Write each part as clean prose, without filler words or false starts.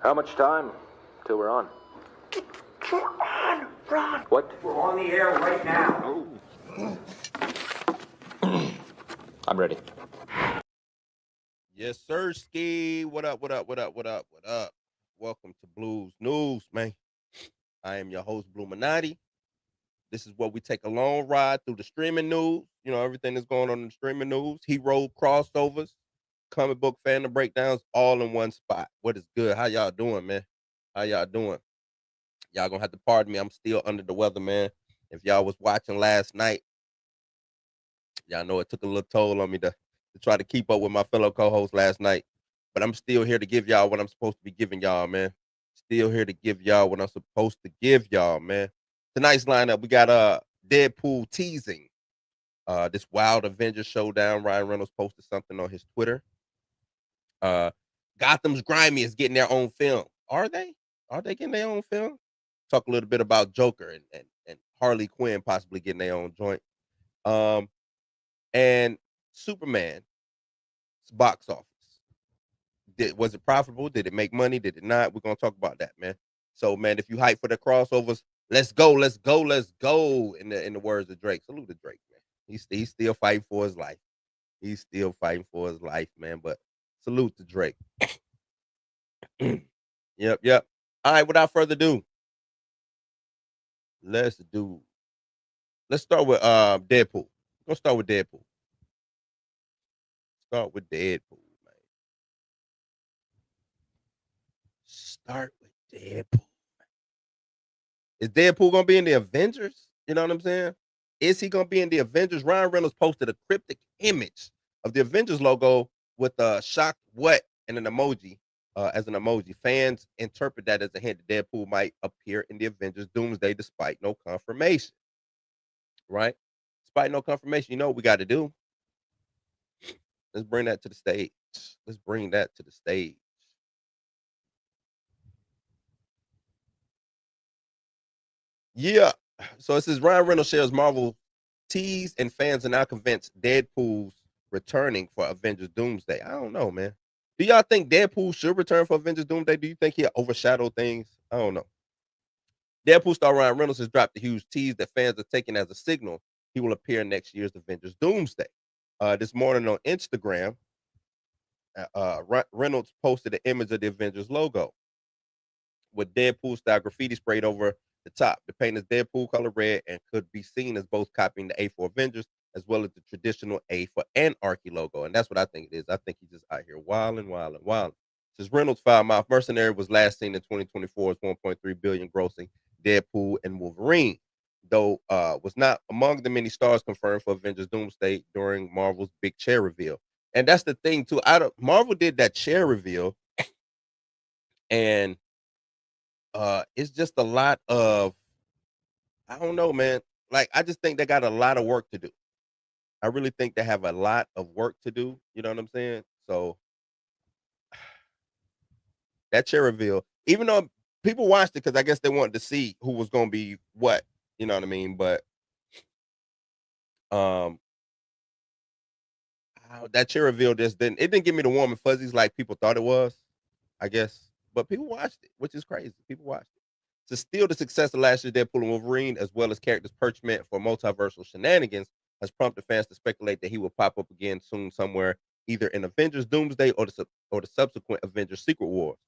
How much time till we're on? We're on, Ron. What? We're on the air right now. I'm ready. Yes, sir, Ski. What up, what up, what up, what up, what up? Welcome to Blues News, man. I am your host, Blue Minotti. This is where we take a long ride through the streaming news. You know, everything that's going on in the streaming news. Hero crossovers, comic book fandom breakdowns, all in one spot. What is good? How y'all doing, man? How y'all doing? Y'all gonna have to pardon me. I'm still under the weather, man. If y'all was watching last night, y'all know it took a little toll on me to try to keep up with my fellow co-hosts last night. But I'm still here to give y'all what I'm supposed to be giving y'all, man. Still here to give y'all what I'm supposed to give y'all, man. Tonight's lineup, we got Deadpool teasing. This wild Avengers showdown. Ryan Reynolds posted something on his Twitter. Gotham's Grimy is getting their own film. Are they? Are they getting their own film? Talk a little bit about Joker and Harley Quinn possibly getting their own joint. And Superman's box office. Was it profitable? Did it make money? Did it not? We're gonna talk about that, man. So, man, if you hype for the crossovers, let's go, let's go, let's go. In the words of Drake, salute to Drake, man. He's still fighting for his life. He's still fighting for his life, man. But salute to Drake. Yep. All right, without further ado, let's start with Deadpool. We're gonna start with Deadpool. Start with Deadpool, man. Start with Deadpool. Is Deadpool gonna be in the Avengers? You know what I'm saying? Is he gonna be in the Avengers? Ryan Reynolds posted a cryptic image of the Avengers logo with a shocked what and an emoji as an emoji. Fans interpret that as a hint that Deadpool might appear in the Avengers Doomsday despite no confirmation. Right? Despite no confirmation, you know what we got to do? Let's bring that to the stage. Let's bring that to the stage. Yeah. So it says Ryan Reynolds shares Marvel tease and fans are now convinced Deadpool's returning for Avengers Doomsday. I don't know, man. Do y'all think Deadpool should return for Avengers Doomsday? Do you think he'll overshadow things? I don't know. Deadpool star Ryan Reynolds has dropped a huge tease that fans are taking as a signal he will appear in next year's Avengers Doomsday. This morning on Instagram, Reynolds posted an image of the Avengers logo with Deadpool style graffiti sprayed over the top. The paint is Deadpool color red and could be seen as both copying the A for Avengers as well as the traditional A for Anarchy logo. And that's what I think it is. I think he's just out here wilding. Since Reynolds' foul-mouth Mercenary was last seen in 2024's 1.3 billion grossing Deadpool and Wolverine, though was not among the many stars confirmed for Avengers Doomsday during Marvel's big chair reveal. And that's the thing too. Marvel did that chair reveal, and it's just a lot of, I don't know, man. Like, I just think they got a lot of work to do. I really think they have a lot of work to do. You know what I'm saying? So that chair reveal, even though people watched it because I guess they wanted to see who was going to be what. You know what I mean? But um, that chair reveal didn't give me the warm and fuzzies like people thought it was. I guess, but people watched it, which is crazy. People watched it. To steal the success of last year's Deadpool and Wolverine, as well as characters' parchment for multiversal shenanigans, has prompted fans to speculate that he will pop up again soon somewhere, either in Avengers Doomsday or the subsequent Avengers Secret Wars.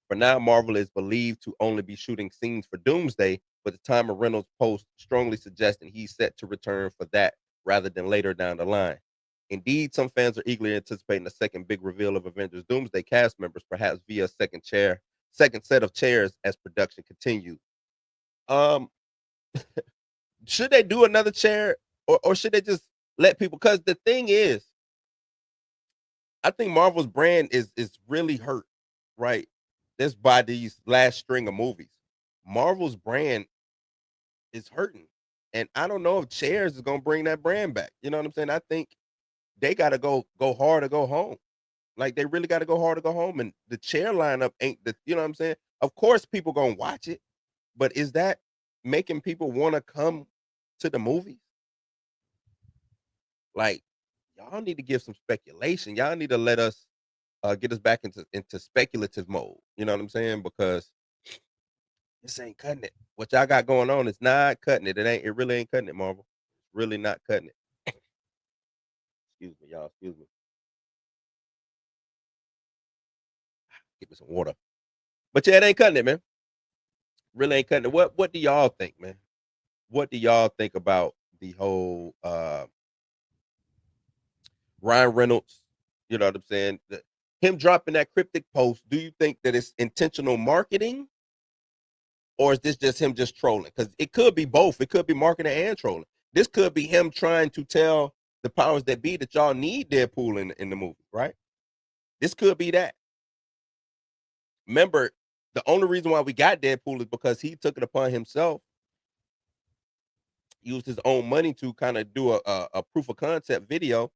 For now, Marvel is believed to only be shooting scenes for Doomsday, but the time of Reynolds' post strongly suggesting he's set to return for that rather than later down the line. Indeed, some fans are eagerly anticipating a second big reveal of Avengers Doomsday cast members, perhaps via a second set of chairs as production continues. Um, should they do another chair, or should they just let people? Because the thing is, I think Marvel's brand is really hurt, right? This by these last string of movies. Marvel's brand is hurting, and I don't know if chairs is gonna bring that brand back. You know what I'm saying? I think they got to go hard or go home. Like, they really got to go hard to go home, and the chair lineup ain't the. You know what I'm saying? Of course, people gonna watch it, but is that making people want to come to the movies? Like, y'all need to give some speculation. Y'all need to let us get us back into speculative mode. You know what I'm saying? Because this ain't cutting it. What y'all got going on is not cutting it. It really ain't cutting it, Marvel. Really not cutting it. Excuse me, y'all. Excuse me. Get me some water. But yeah, it ain't cutting it, man. Really ain't cutting it. What do y'all think, man? What do y'all think about the whole Ryan Reynolds? You know what I'm saying? Him dropping that cryptic post. Do you think that it's intentional marketing, or is this just him just trolling? Because it could be both. It could be marketing and trolling. This could be him trying to tell the powers that be that y'all need Deadpool in the movie, right? This could be that. Remember, the only reason why we got Deadpool is because he took it upon himself, used his own money to kind of do a proof of concept video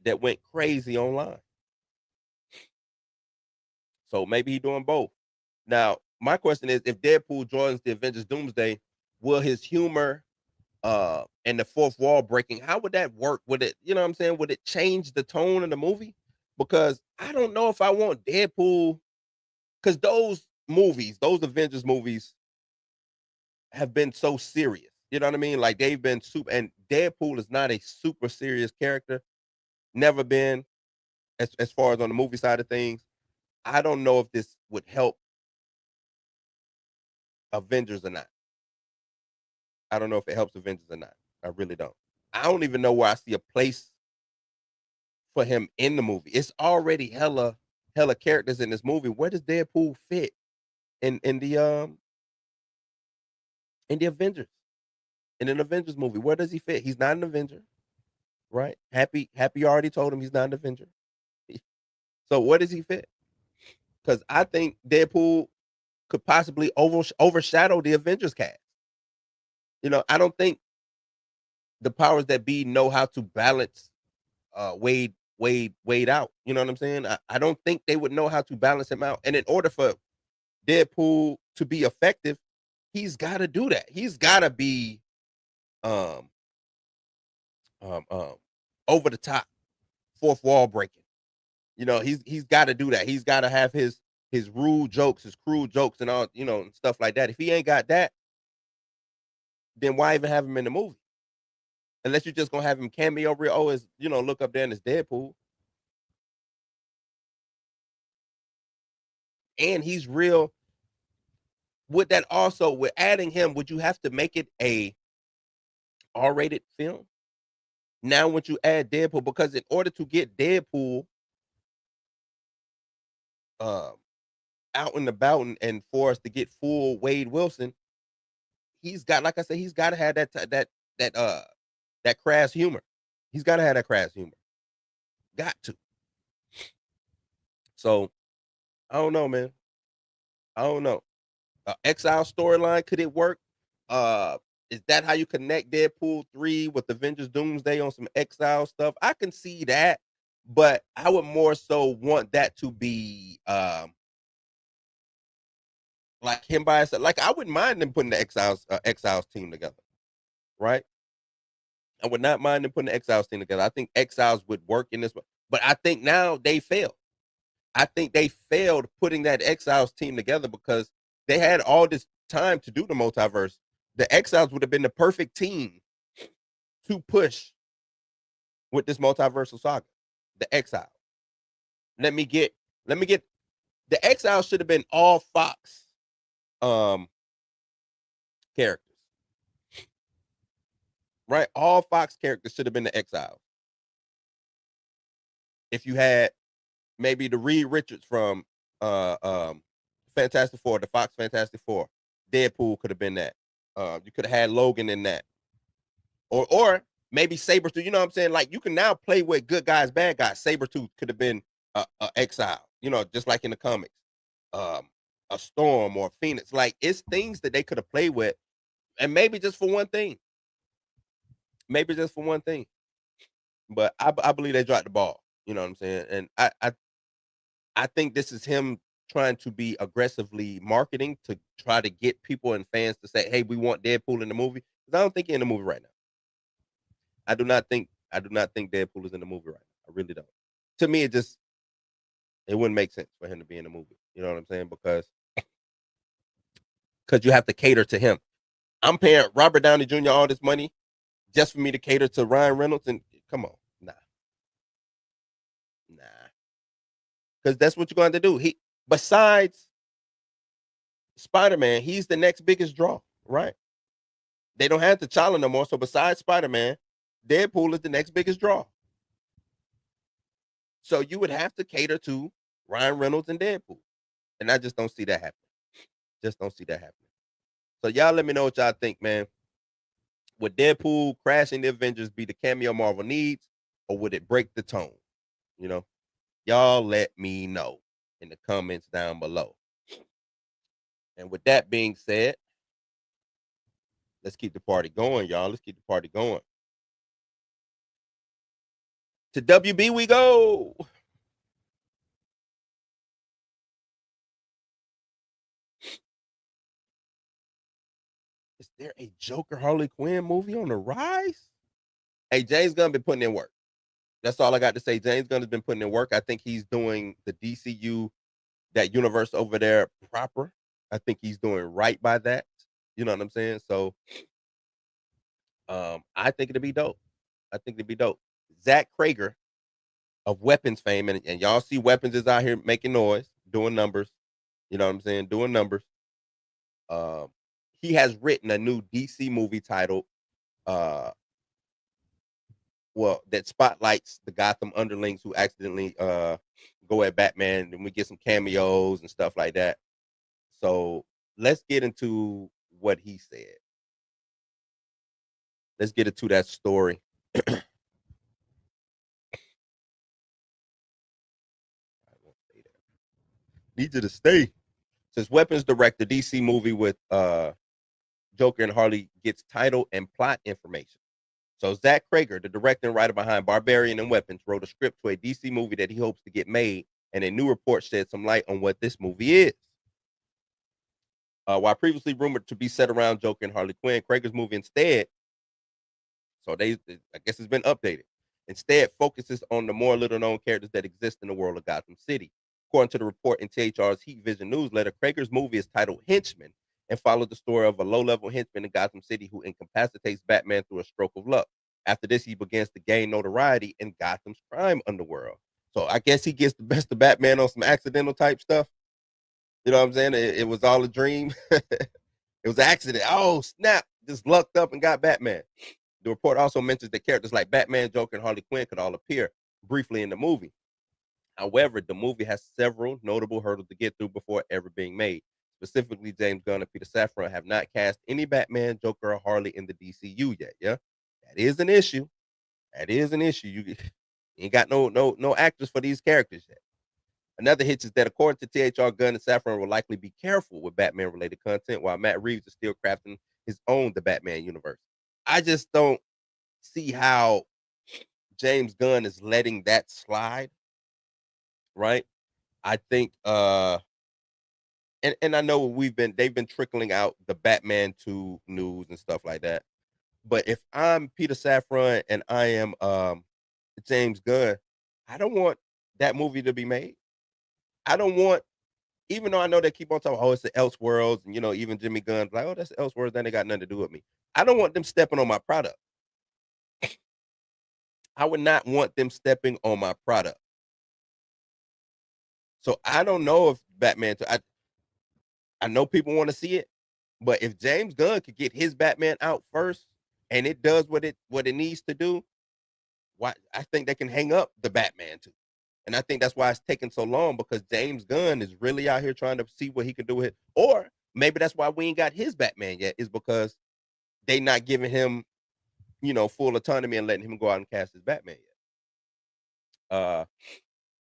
that went crazy online. So maybe he's doing both. Now, my question is, if Deadpool joins the Avengers Doomsday, will his humor and the fourth wall breaking, how would that work? Would it, you know what I'm saying? Would it change the tone of the movie? Because I don't know if I want Deadpool, because those movies, those Avengers movies have been so serious. You know what I mean? Like they've been super, and Deadpool is not a super serious character. Never been, as far as on the movie side of things. I don't know if this would help Avengers or not. I don't know if it helps Avengers or not. I really don't. I don't even know where I see a place for him in the movie. It's already hella characters in this movie. Where does Deadpool fit in the Avengers? In an Avengers movie, where does he fit? He's not an Avenger, right? Happy already told him he's not an Avenger. So where does he fit? Because I think Deadpool could possibly overshadow the Avengers cast. You know, I don't think the powers that be know how to balance Wade out. You know what I'm saying? I don't think they would know how to balance him out. And in order for Deadpool to be effective, he's got to do that. He's got to be um um um over the top, fourth wall breaking. You know, he's got to do that. He's got to have his rude jokes, his cruel jokes, and all, you know, and stuff like that. If he ain't got that, then why even have him in the movie? Unless you're just gonna have him cameo real. Oh, is, you know, look up there and it's Deadpool, and he's real. Would that also, with adding him, would you have to make it a R-rated film? Now, once you add Deadpool, because in order to get Deadpool um, out and about, and for us to get full Wade Wilson, he's got, like I said, he's got to have that crass humor. He's got to have that crass humor. Got to. So I don't know, man. I don't know. Exile storyline, could it work? Uh, is that how you connect Deadpool 3 with Avengers Doomsday on some Exile stuff? I can see that, but I would more so want that to be like him by himself. Like, I wouldn't mind them putting the Exiles team together, right? I would not mind them putting the Exiles team together. I think Exiles would work in this, but I think now they failed. I think they failed putting that Exiles team together because they had all this time to do the multiverse. The Exiles would have been the perfect team to push with this multiversal saga. The Exiles. Let me get the Exiles should have been all Fox um characters. Right? All Fox characters should have been the Exiles. If you had maybe the Reed Richards from Fantastic Four, the Fox Fantastic Four, Deadpool could have been that. You could have had Logan in that, or maybe Sabretooth. You know what I'm saying? Like, you can now play with good guys, bad guys. Sabretooth could have been a Exile. You know, just like in the comics, a Storm or a Phoenix. Like, it's things that they could have played with, and maybe just for one thing. Maybe just for one thing. But I believe they dropped the ball. You know what I'm saying? And I think this is him trying to be aggressively marketing to try to get people and fans to say, "Hey, we want Deadpool in the movie." Because I don't think he's in the movie right now. I do not think Deadpool is in the movie right now. I really don't. To me, it just It wouldn't make sense for him to be in the movie. You know what I'm saying? Because you have to cater to him. I'm paying Robert Downey Jr. all this money just for me to cater to Ryan Reynolds, and come on, nah, because that's what you're going to do. He besides Spider-Man, he's the next biggest draw, right? They don't have T'Challa no more, so besides Spider-Man, Deadpool is the next biggest draw. So you would have to cater to Ryan Reynolds and Deadpool, and I just don't see that happening. Just don't see that happening. So y'all let me know what y'all think, man. Would Deadpool crashing the Avengers be the cameo Marvel needs, or would it break the tone? You know, y'all let me know in the comments down below. And with that being said, let's keep the party going, y'all. Let's keep the party going. To WB we go. Is there a Joker Harley Quinn movie on the rise? Hey, James Gunn been putting in work. That's all I got to say. James Gunn has been putting in work. I think he's doing the DCU, that universe over there, proper. I think he's doing right by that. You know what I'm saying? So I think it'd be dope. I think it'd be dope. Zach Cregger of Weapons fame, and y'all see Weapons is out here making noise, doing numbers. You know what I'm saying? Doing numbers. Um, he has written a new DC movie titled that spotlights the Gotham underlings who accidentally go at Batman, and we get some cameos and stuff like that. So let's get into what he said. Let's get into that story. Need you to stay. Says Weapons direct the DC movie with Joker and Harley gets title and plot information. So Zach Cregger, the director and writer behind Barbarian and Weapons, wrote a script to a DC movie that he hopes to get made, and a new report shed some light on what this movie is. While previously rumored to be set around Joker and Harley Quinn, Cregger's movie instead, so I guess it's been updated, instead focuses on the more little-known characters that exist in the world of Gotham City. According to the report in THR's Heat Vision newsletter, Cregger's movie is titled Henchmen and followed the story of a low-level henchman in Gotham City who incapacitates Batman through a stroke of luck. After this, he begins to gain notoriety in Gotham's crime underworld. So I guess he gets the best of Batman on some accidental type stuff. You know what I'm saying? It was all a dream. It was an accident. Oh, snap. Just lucked up and got Batman. The report also mentions that characters like Batman, Joker, and Harley Quinn could all appear briefly in the movie. However, the movie has several notable hurdles to get through before ever being made. Specifically, James Gunn and Peter Safran have not cast any Batman, Joker, or Harley in the DCU yet. Yeah, that is an issue. That is an issue. You ain't got no actors for these characters yet. Another hitch is that according to THR, Gunn and Safran will likely be careful with Batman-related content, while Matt Reeves is still crafting his own The Batman universe. I just don't see how James Gunn is letting that slide, right? I think and I know they've been trickling out the Batman 2 news and stuff like that. But if I'm Peter Safran and I am James Gunn, I don't want that movie to be made. I don't want, even though I know they keep on talking, oh, it's the Elseworlds, and even Jimmy Gunn's like, oh, that's the Elseworlds, then they got nothing to do with me. I don't want them stepping on my product. I would not want them stepping on my product. So I don't know if Batman. I know people want to see it, but if James Gunn could get his Batman out first, and it does what it needs to do, why I think they can hang up the Batman too. And I think that's why it's taking so long, because James Gunn is really out here trying to see what he can do with it. Or maybe that's why we ain't got his Batman yet, is because they not giving him, full autonomy and letting him go out and cast his Batman yet.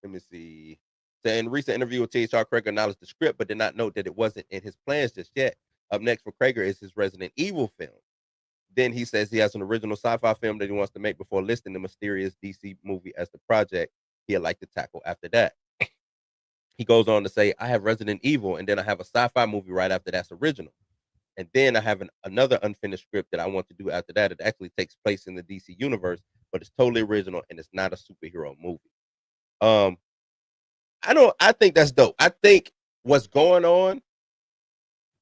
Let me see. So in a recent interview with THR, Cregger acknowledged the script, but did not note that it wasn't in his plans just yet. Up next for Cregger is his Resident Evil film. Then he says he has an original sci-fi film that he wants to make before listing the mysterious DC movie as the project he'd like to tackle after that. He goes on to say, I have Resident Evil, and then I have a sci-fi movie right after that's original. And then I have another unfinished script that I want to do after that. It actually takes place in the DC universe, but it's totally original, and it's not a superhero movie. I think that's dope. I think what's going on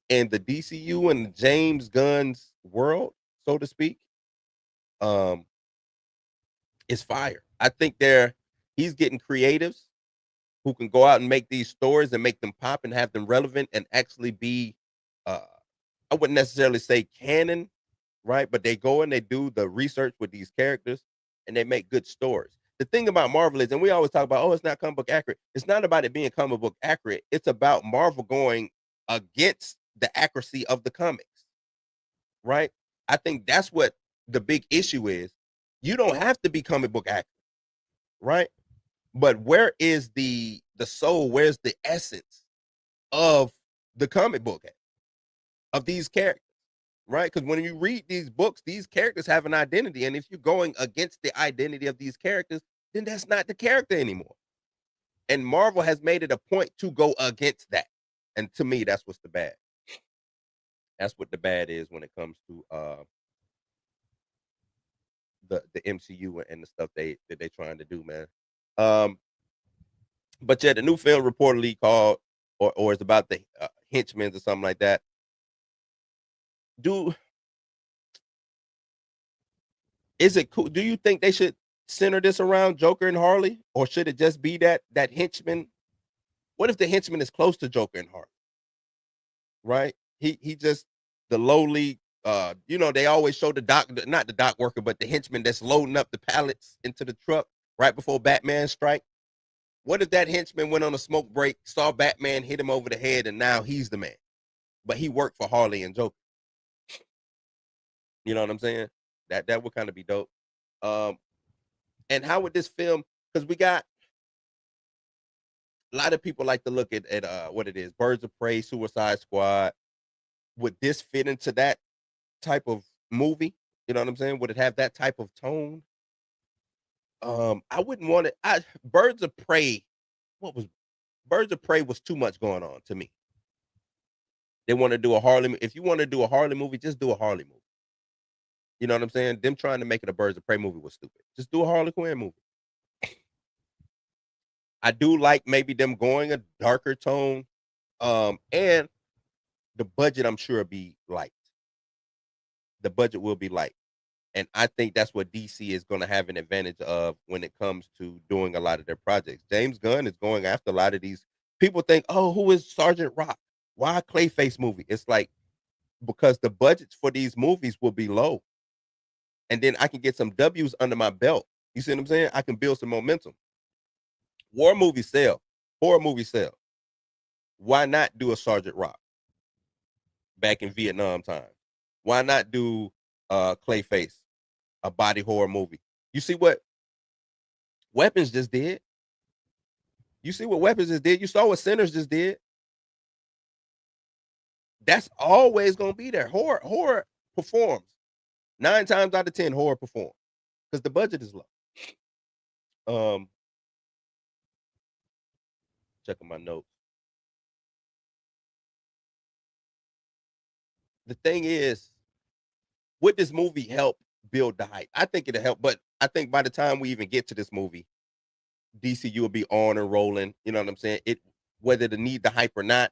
in the DCU and James Gunn's world, so to speak, um, is fire. I think he's getting creatives who can go out and make these stories and make them pop and have them relevant and actually be uh I wouldn't necessarily say canon, right? But they go and they do the research with these characters and they make good stories. The thing about Marvel is, and we always talk about, oh, it's not comic book accurate. It's not about it being comic book accurate. It's about Marvel going against the accuracy of the comics, right? I think that's what the big issue is. You don't have to be comic book accurate, right? But where is the soul? Where's the essence of the comic book of these characters? Right? Because when you read these books, these characters have an identity. And if you're going against the identity of these characters, then that's not the character anymore. And Marvel has made it a point to go against that. And to me, that's what's the bad. That's what the bad is when it comes to the MCU and the stuff that they're trying to do, man. But yeah, the new film reportedly called or it's about the Henchmen or something like that. Is it cool? Do you think they should center this around Joker and Harley, or should it just be that henchman? What if the henchman is close to Joker and Harley? Right? He just the lowly. They always show the doc, not the dock worker, but the henchman that's loading up the pallets into the truck right before Batman strike. What if that henchman went on a smoke break, saw Batman hit him over the head, and now he's the man, but he worked for Harley and Joker? You know what I'm saying? That would kind of be dope. And how would this film? Because we got a lot of people like to look at what it is: Birds of Prey, Suicide Squad. Would this fit into that type of movie? You know what I'm saying? Would it have that type of tone? I wouldn't want it. Birds of Prey. What was Birds of Prey was too much going on to me. They want to do a Harley. If you want to do a Harley movie, just do a Harley movie. You know what I'm saying? Them trying to make it a Birds of Prey movie was stupid. Just do a Harley Quinn movie. I do like maybe them going a darker tone. And the budget I'm sure will be light. The budget will be light. And I think that's what DC is going to have an advantage of when it comes to doing a lot of their projects. James Gunn is going after a lot of these people think, oh, who is Sergeant Rock? Why a Clayface movie? It's like because the budgets for these movies will be low. And then I can get some W's under my belt. You see what I'm saying? I can build some momentum. War movies sell. Horror movies sell. Why not do a Sergeant Rock back in Vietnam time? Why not do Clayface, a body horror movie? You see what Weapons just did? You see what Weapons just did? You saw what Sinners just did? That's always going to be there. Horror performs. 9 times out of 10, horror performs because the budget is low. Checking my notes. The thing is, would this movie help build the hype? I think it'll help, but I think by the time we even get to this movie, DCU will be on and rolling. You know what I'm saying? Whether to need the hype or not,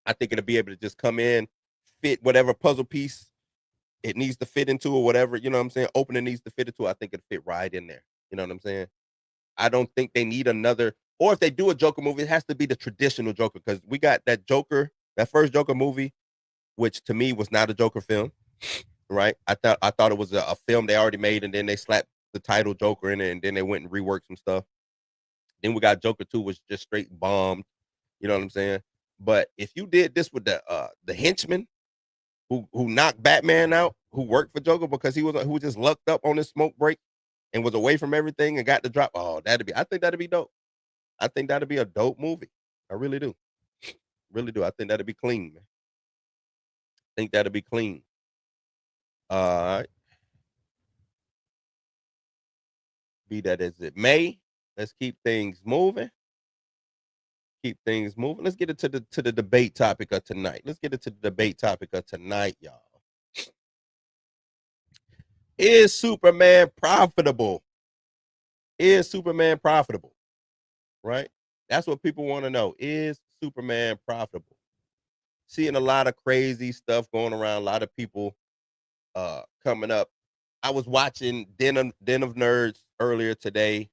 I think it'll be able to just come in, fit whatever puzzle piece it needs to fit into or whatever. You know what I'm saying? Opening needs to fit into. I think it'll fit right in there. You know what I'm saying? I don't think they need another. Or if they do a Joker movie, it has to be the traditional Joker because we got that Joker, that first Joker movie, which to me was not a Joker film. Right? I thought it was a film they already made, and then they slapped the title Joker in it, and then they went and reworked some stuff. Then we got Joker 2, which just straight bombed. You know what I'm saying? But if you did this with the henchman who knocked Batman out, who worked for Joker because he was just lucked up on his smoke break and was away from everything and got the drop. Oh, I think that'd be dope. I think that'd be a dope movie. I really do. Really do. I think that'd be clean, man. I think that'd be clean. All right. Be that as it may, let's keep things moving. Keep things moving. Let's get it to the debate topic of tonight. Let's get it to the debate topic of tonight, y'all. Is Superman profitable? Is Superman profitable? Right? That's what people want to know. Is Superman profitable? Seeing a lot of crazy stuff going around, a lot of people coming up. I was watching Den of Nerds earlier today,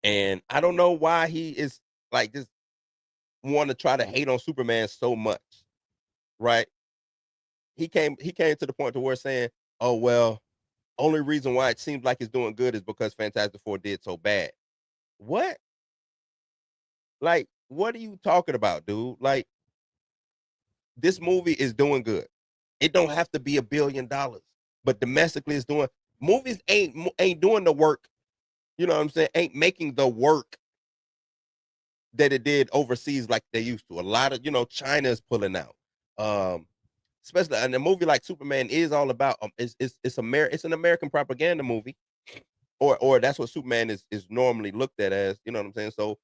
and I don't know why he is like just want to try to hate on Superman so much, right? He came to the point to where saying, "Oh well, only reason why it seems like it's doing good is because Fantastic Four did so bad." What? Like, what are you talking about, dude? Like, this movie is doing good. It don't have to be $1 billion, but domestically, it's doing. Movies ain't doing the work. You know what I'm saying? Ain't making the work that it did overseas like they used to. A lot of China is pulling out. Um, Especially and a movie like Superman is all about it's an American propaganda movie, or that's what Superman is normally looked at as. You know what I'm saying? So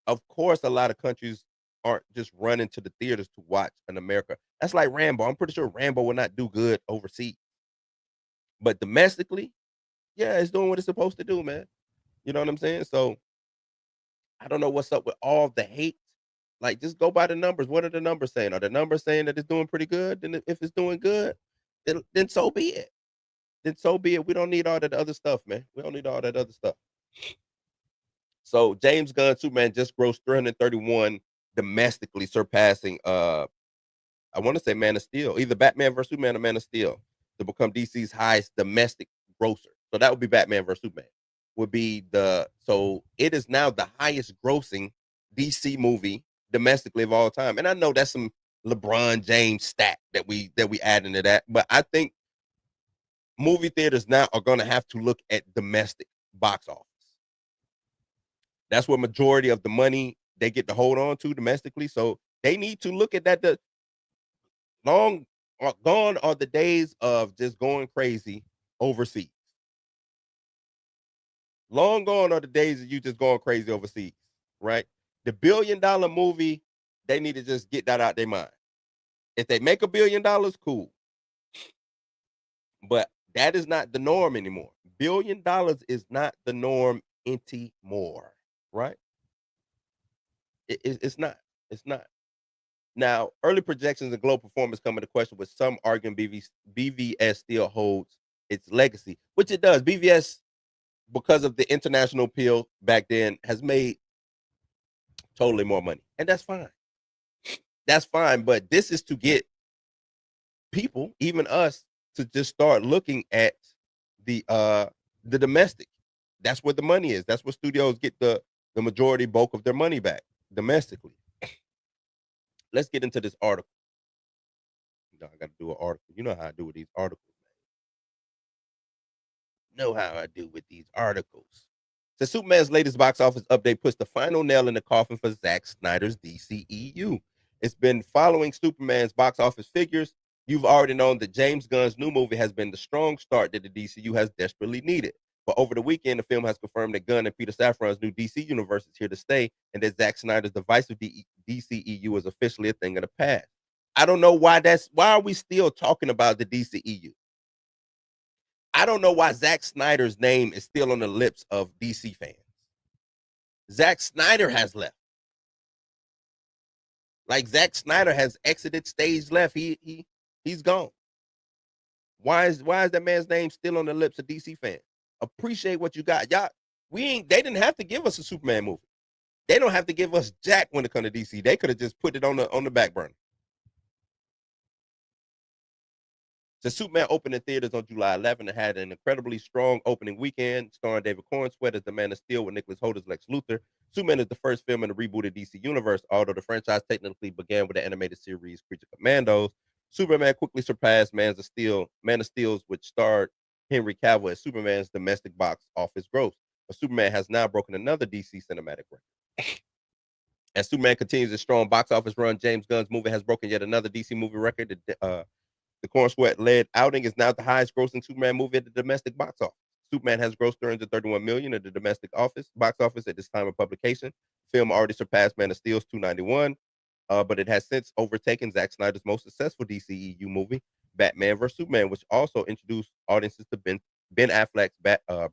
of course a lot of countries aren't just running to the theaters to watch an America. That's like Rambo. I'm pretty sure Rambo will not do good overseas, but domestically, yeah, it's doing what it's supposed to do, man. You know what I'm saying? So I don't know what's up with all the hate. Like, just go by the numbers. What are the numbers saying? Are the numbers saying that it's doing pretty good? Then if it's doing good, then so be it. Then so be it. We don't need all that other stuff, man. We don't need all that other stuff. So James Gunn Superman just grossed 331 domestically, surpassing I want to say Man of Steel, either Batman vs Superman or Man of Steel, to become DC's highest domestic grosser. So that would be Batman vs Superman. Would be so it is now the highest grossing DC movie domestically of all time. And I know that's some LeBron James stat that we add into that, but I think movie theaters now are going to have to look at domestic box office. That's where majority of the money they get to hold on to domestically. So they need to look at that. The long gone are the days of just going crazy overseas. Long gone are the days of you just going crazy overseas, right? The $1 billion movie, they need to just get that out their mind. If they make $1 billion, cool. But that is not the norm anymore. $1 billion is not the norm anymore, right? It's not. It's not. Now, early projections and global performance come into question, with some arguing BvS still holds its legacy, which it does. BvS, because of the international appeal back then, has made totally more money, and that's fine. That's fine, but this is to get people, even us, to just start looking at the domestic. That's where the money is. That's where studios get the majority bulk of their money back domestically. Let's get into this article. I got to do an article. You know how I do with these articles, man. Know how I do with these articles. So Superman's latest box office update puts the final nail in the coffin for Zack Snyder's DCEU. It's been following Superman's box office figures. You've already known that James Gunn's new movie has been the strong start that the DCU has desperately needed. But over the weekend, the film has confirmed that Gunn and Peter Safran's new DC universe is here to stay, and that Zack Snyder's divisive DCEU is officially a thing of the past. I don't know why are we still talking about the DCEU? I don't know why Zack Snyder's name is still on the lips of DC fans. Zack Snyder has left. Like, Zack Snyder has exited stage left. He's gone. Why is that man's name still on the lips of DC fans? Appreciate what you got. Y'all, they didn't have to give us a Superman movie. They don't have to give us jack when it comes to DC. They could have just put it on the back burner. So Superman opened in theaters on July 11th and had an incredibly strong opening weekend, starring David Cornsweet as the Man of Steel with Nicholas Hoult as Lex Luthor. Superman is the first film in the rebooted DC universe, although the franchise technically began with the animated series Creature Commandos. Superman quickly surpassed Man of Steel's, which starred Henry Cavill as Superman's domestic box office gross. But Superman has now broken another DC cinematic record. As Superman continues its strong box office run, James Gunn's movie has broken yet another DC movie record. The Cornsweet-led outing is now the highest-grossing Superman movie at the domestic box office. Superman has grossed $331 million at the domestic box office at this time of publication. The film already surpassed Man of Steel's $291, but it has since overtaken Zack Snyder's most successful DCEU movie, Batman vs Superman, which also introduced audiences to Ben Affleck's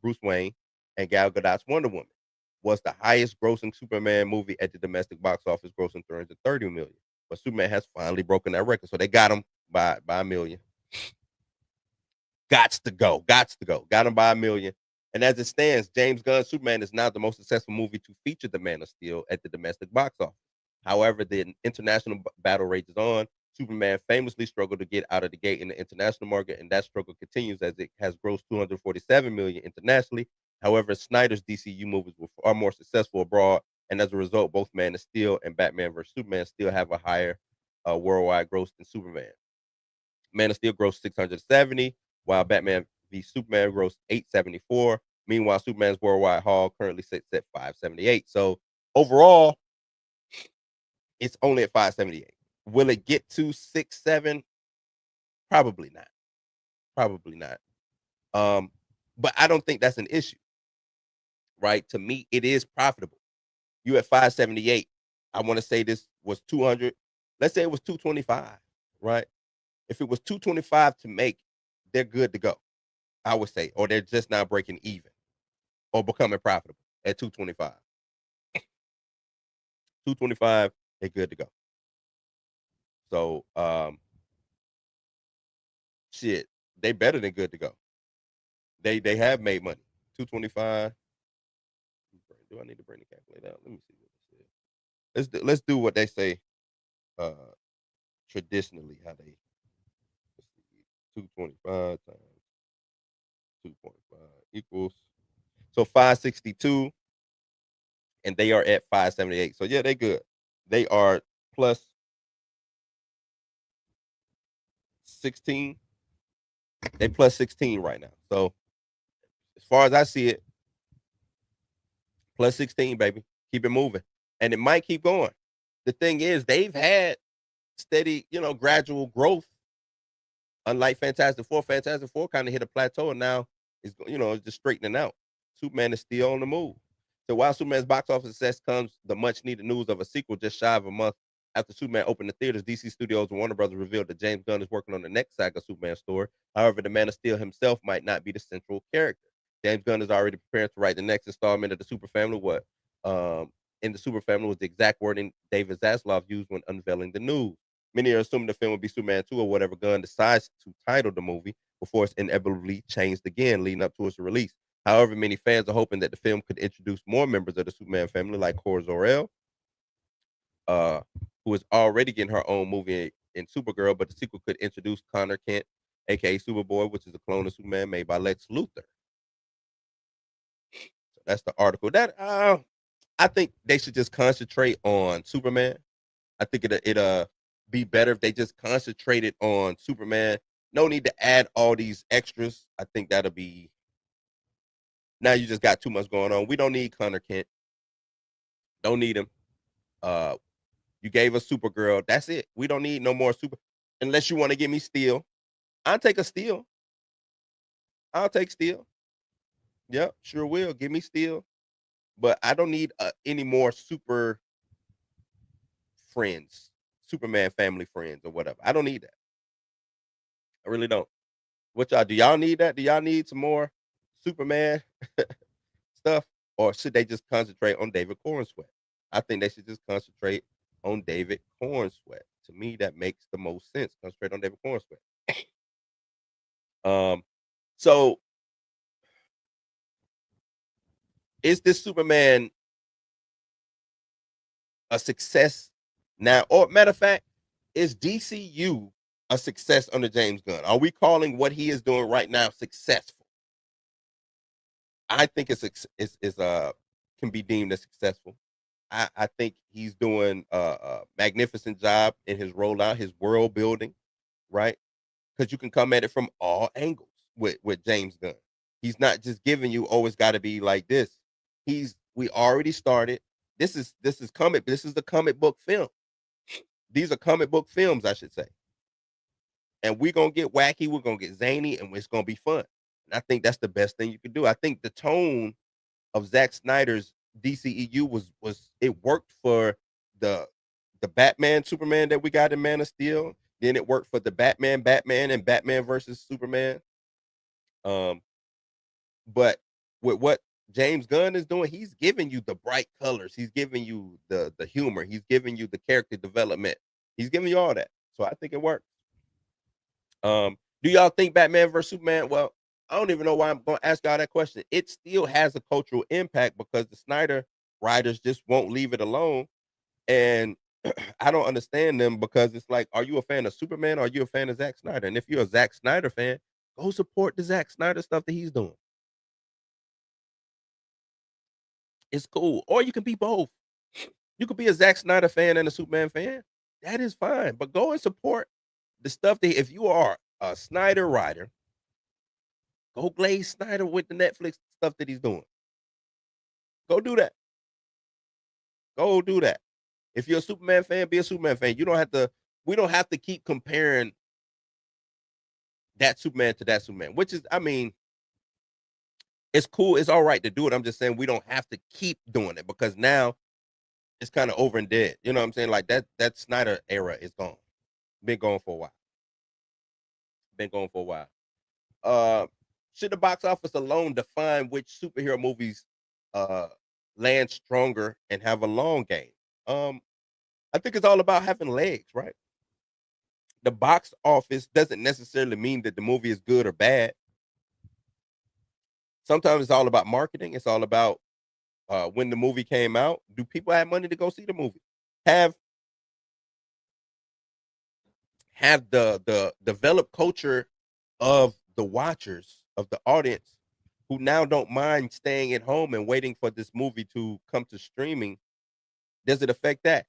Bruce Wayne and Gal Gadot's Wonder Woman. was the highest grossing Superman movie at the domestic box office, grossing 330 million. But Superman has finally broken that record. So they got him by a million. Gots to go. Got him by a million. And as it stands, James Gunn's Superman is now the most successful movie to feature the Man of Steel at the domestic box office. However, the international battle rages on. Superman famously struggled to get out of the gate in the international market, and that struggle continues as it has grossed 247 million internationally. However, Snyder's DCU movies were far more successful abroad, and as a result, both Man of Steel and Batman vs Superman still have a higher worldwide gross than Superman. Man of Steel grossed 670, while Batman v Superman grossed 874. Meanwhile, Superman's worldwide haul currently sits at 578. So overall, it's only at 578. Will it get to 6-7? Probably not. Probably not. But I don't think that's an issue, right? To me, it is profitable. You at 578. I want to say this was 200. Let's say it was 225, right? If it was 225 to make, they're good to go, I would say, or they're just now breaking even or becoming profitable at 225. 225, they're good to go. So, shit, they better than good to go. They have made money. 225. Do I need to bring the calculator out? Let me see what this is. Let's do what they say traditionally, how they 225 times 2.5 equals, so 562, and they are at 578. So yeah, they good. They are plus 16. They plus 16 right now. So as far as I see it, plus 16, baby. Keep it moving. And it might keep going. The thing is, they've had steady, gradual growth. Unlike Fantastic Four kind of hit a plateau and now it's just straightening out. Superman is still on the move. So while Superman's box office success comes the much needed news of a sequel just shy of a month after Superman opened the theaters, DC Studios and Warner Brothers revealed that James Gunn is working on the next saga Superman story. However, the Man of Steel himself might not be the central character. James Gunn is already preparing to write the next installment of the Super Family. In the Super Family was the exact wording David Zaslav used when unveiling the news. Many are assuming the film will be Superman 2 or whatever Gunn decides to title the movie before it's inevitably changed again leading up to its release. However, many fans are hoping that the film could introduce more members of the Superman family like Cora Zor-El, who is already getting her own movie in Supergirl, but the sequel could introduce Connor Kent, aka Superboy, which is a clone of Superman made by Lex Luthor. So that's the article. That I think they should just concentrate on Superman. I think it'll be better if they just concentrated on Superman. No need to add all these extras. I think that'll be. Now you just got too much going on. We don't need Connor Kent. Don't need him. You gave us Supergirl. That's it. We don't need no more super. Unless you want to give me Steel. I'll take a Steel. I'll take Steel. Yep, sure will. Give me Steel. But I don't need any more super friends, Superman family friends or whatever. I don't need that. I really don't. What y'all do? Y'all need that? Do y'all need some more Superman stuff, or should they just concentrate on David Cornsweet? I think they should just concentrate on David Cornsweet. To me, that makes the most sense. Concentrate on David Cornsweet. So is this Superman a success now? Or matter of fact, is DCU a success under James Gunn? Are we calling what he is doing right now successful? I think it's can be deemed as successful. I think he's doing a magnificent job in his rollout, his world building, right? Because you can come at it from all angles with James Gunn. He's not just giving you, oh, it's got to be like this. We already started. This is the comic book film. These are comic book films, I should say. And we're gonna get wacky, we're gonna get zany, and it's gonna be fun. And I think that's the best thing you can do. I think the tone of Zack Snyder's DCEU was it worked for the Batman Superman that we got in Man of Steel. Then it worked for the Batman, and Batman versus Superman. But with what James Gunn is doing, he's giving you the bright colors, he's giving you the humor, he's giving you the character development, he's giving you all that. So I think it works. Do y'all think Batman versus Superman? Well, I don't even know why I'm going to ask y'all that question. It still has a cultural impact because the Snyder writers just won't leave it alone. And I don't understand them because it's like, are you a fan of Superman or are you a fan of Zack Snyder? And if you're a Zack Snyder fan, go support the Zack Snyder stuff that he's doing. It's cool. Or you can be both. You could be a Zack Snyder fan and a Superman fan. That is fine. But go and support the stuff that, if you are a Snyder writer, go glaze Snyder with the Netflix stuff that he's doing. Go do that. Go do that. If you're a Superman fan, be a Superman fan. You don't have to, we don't have to keep comparing that Superman to that Superman, which is, I mean, it's cool. It's all right to do it. I'm just saying we don't have to keep doing it because now it's kind of over and dead. You know what I'm saying? Like that Snyder era is gone. Been gone for a while. Been gone for a while. Should the box office alone define which superhero movies land stronger and have a long game? I think it's all about having legs, right? The box office doesn't necessarily mean that the movie is good or bad. Sometimes it's all about marketing. It's all about when the movie came out. Do people have money to go see the movie? Have the developed culture of the watchers, of the audience, who now don't mind staying at home and waiting for this movie to come to streaming. Does it affect that?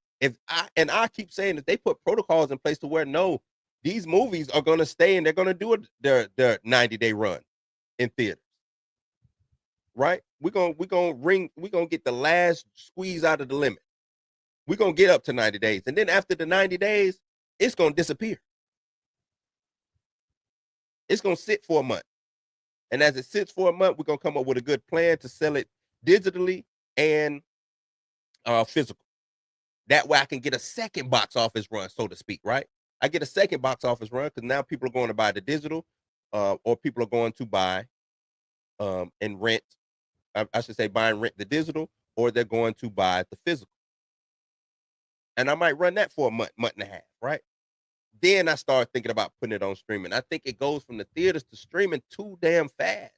I keep saying that they put protocols in place to where no, these movies are going to stay and they're going to do their 90-day run in theaters. Right? We're gonna get the last squeeze out of the limit. We're gonna get up to 90 days. And then after the 90 days, it's gonna disappear. It's gonna sit for a month. And as it sits for a month, we're gonna come up with a good plan to sell it digitally and physical. That way I can get a second box office run, so to speak, right? I get a second box office run because now people are going to buy the digital, or people are going to buy and rent. I should say buy and rent the digital, or they're going to buy the physical. And I might run that for a month and a half, right? Then I start thinking about putting it on streaming. I think it goes from the theaters to streaming too damn fast.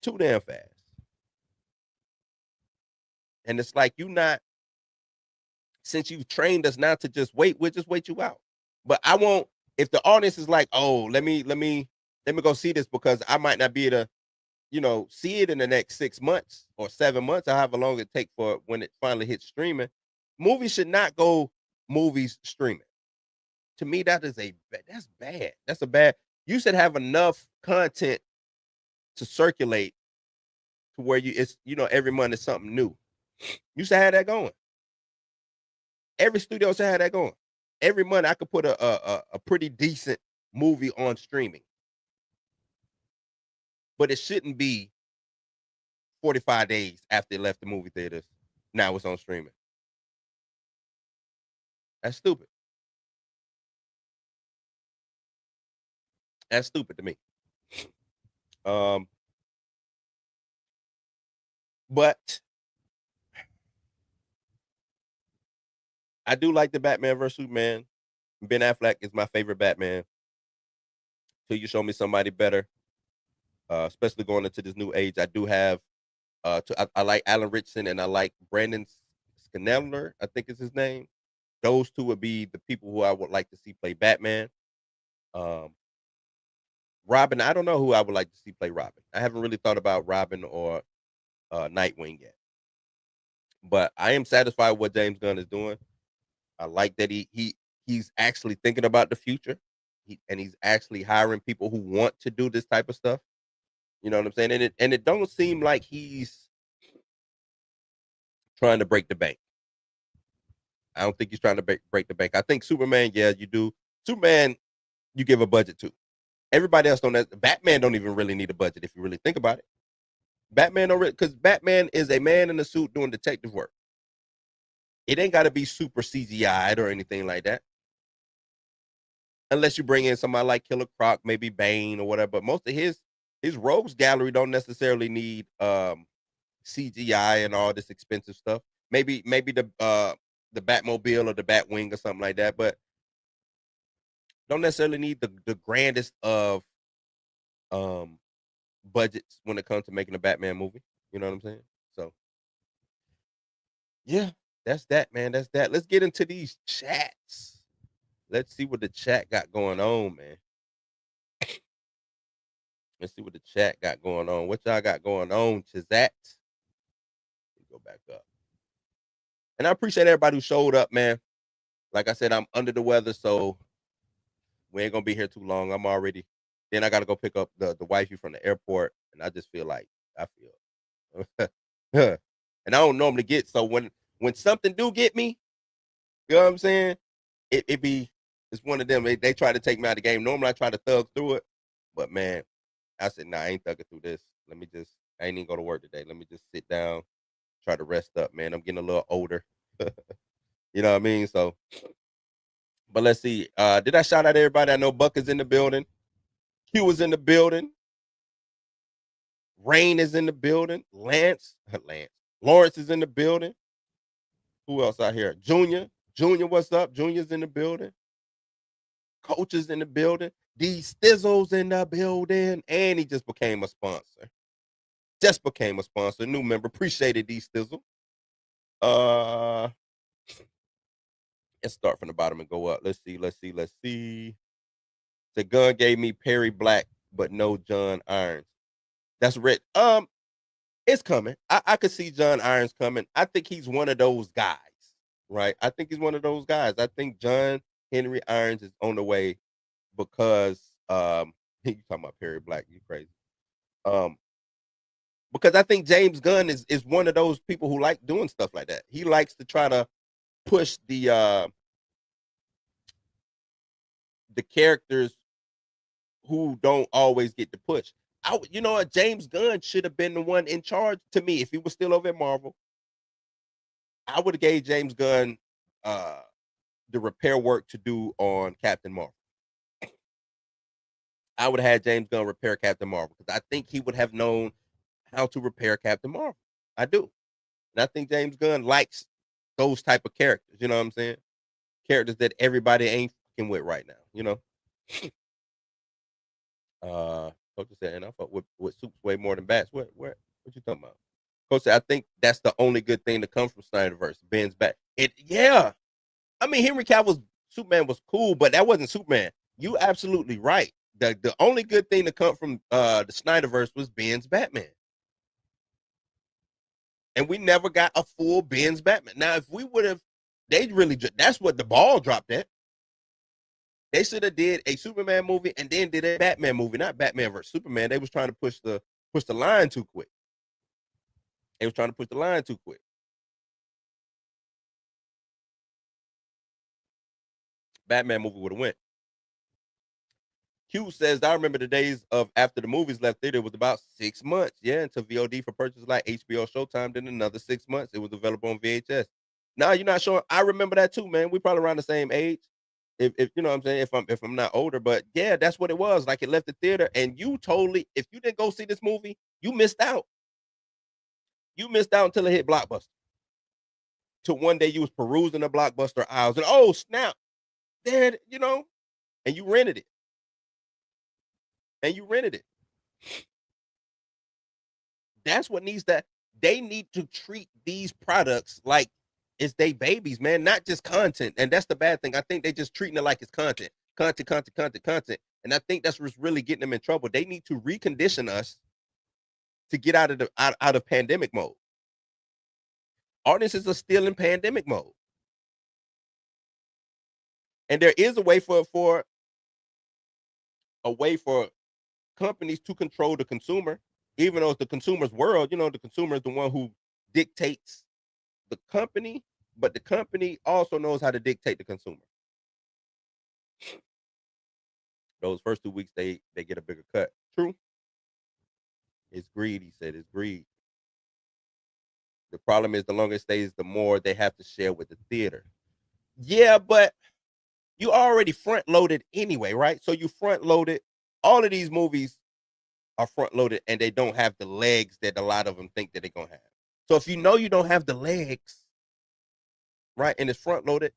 Too damn fast. And it's like since you've trained us not to just wait, we'll just wait you out. But I won't, if the audience is like, oh, let me go see this because I might not be able to, see it in the next 6 months or 7 months, or however long it take for when it finally hits streaming. Movies should not go movies streaming. To me, that's bad. That's a bad. You should have enough content to circulate to where every month is something new. You should have that going. Every studio should have that going. Every month I could put a pretty decent movie on streaming. But it shouldn't be 45 days after it left the movie theaters. Now it's on streaming. That's stupid. That's stupid to me. But I do like the Batman vs Superman. Ben Affleck is my favorite Batman. Till you show me somebody better, especially going into this new age. I do have, I like Alan Ritchson and I like Brandon Scaneller, I think is his name. Those two would be the people who I would like to see play Batman. Robin, I don't know who I would like to see play Robin. I haven't really thought about Robin or Nightwing yet. But I am satisfied with what James Gunn is doing. I like that he's actually thinking about the future. And he's actually hiring people who want to do this type of stuff. You know what I'm saying? And it don't seem like he's trying to break the bank. I don't think he's trying to break the bank. I think Superman, yeah, you do. Superman, you give a budget to. Everybody else don't. Batman don't even really need a budget if you really think about it. Batman don't, because Batman is a man in a suit doing detective work. It ain't got to be super CGI'd or anything like that. Unless you bring in somebody like Killer Croc, maybe Bane or whatever. But most of his his rogues gallery don't necessarily need CGI and all this expensive stuff. Maybe the Batmobile or the Batwing or something like that, but don't necessarily need the grandest of um budgets when it comes to making a Batman movie. You know what I'm saying? So yeah, that's that, man. That's that. Let's get into these chats. Let's see what the chat got going on, man. Let's see what the chat got going on. What y'all got going on, Chizat? Go back up. And I appreciate everybody who showed up, man. Like I said, I'm under the weather, so we ain't gonna be here too long. I'm already. Then I gotta go pick up the wifey from the airport, and I just feel like and I don't normally get so when something do get me, you know what I'm saying? It's one of them. They try to take me out of the game. Normally I try to thug through it, but man, I said, nah, I ain't thugging through this. I ain't even go to work today. Let me just sit down, try to rest up, man. I'm getting a little older. You know what I mean? So, but let's see. Did I shout out everybody? I know Buck is in the building. Q is in the building. Rain is in the building. Lawrence is in the building. Who else out here? Junior, what's up? Junior's in the building. Coach is in the building. D Stizzle's in the building. And he just became a sponsor. New member. Appreciate it, D Stizzle. Let's start from the bottom and go up. Let's see. The Gunn gave me Perry Black, but no John Irons. That's red. It's coming. I could see John Irons coming. I think he's one of those guys, right? I think he's one of those guys. I think John Henry Irons is on the way because you talking about Perry Black, you crazy. Because I think James Gunn is one of those people who like doing stuff like that. He likes to try to push the characters who don't always get the push. You know what? James Gunn should have been the one in charge to me if he was still over at Marvel. I would have gave James Gunn the repair work to do on Captain Marvel. I would have had James Gunn repair Captain Marvel because I think he would have known how to repair Captain Marvel. I do. And I think James Gunn likes those type of characters. You know what I'm saying? Characters that everybody ain't fucking with right now. You know? Coach said, and I thought with Soup's way more than bats. What you talking about? Coach said, I think that's the only good thing to come from Snyderverse. Ben's back. Yeah. I mean, Henry Cavill's Superman was cool, but that wasn't Superman. You absolutely right. The only good thing to come from the Snyderverse was Ben's Batman. And we never got a full Ben's Batman. Now, if we would have, that's what the ball dropped at. They should have did a Superman movie and then did a Batman movie, not Batman versus Superman. They was trying to push the line too quick. Batman movie would have went. Q says, I remember the days of after the movies left theater, it was about 6 months. Yeah, until VOD for purchase like HBO Showtime, then another 6 months. It was available on VHS. Now you're not sure. I remember that too, man. We probably around the same age. If you know what I'm saying, if I'm not older, but yeah, that's what it was. Like it left the theater, and you totally, if you didn't go see this movie, you missed out. You missed out until it hit Blockbuster. Till one day you was perusing the Blockbuster aisles, and oh snap, there, you know, and you rented it. That's what needs that. They need to treat these products like it's they babies, man, not just content. And that's the bad thing. I think they just treating it like it's content. And I think that's what's really getting them in trouble. They need to recondition us to get out of pandemic mode. Audiences are still in pandemic mode. And there is a way for companies to control the consumer, even though it's the consumer's world. You know, the consumer is the one who dictates the company, but the company also knows how to dictate the consumer. Those first 2 weeks, they get a bigger cut. True. It's greed, he said. It's greed. The problem is the longer it stays, the more they have to share with the theater. Yeah, but you already front loaded anyway, right? So you front loaded all of these movies are front loaded and they don't have the legs that a lot of them think that they're gonna have. So if you know you don't have the legs, right, and it's front loaded,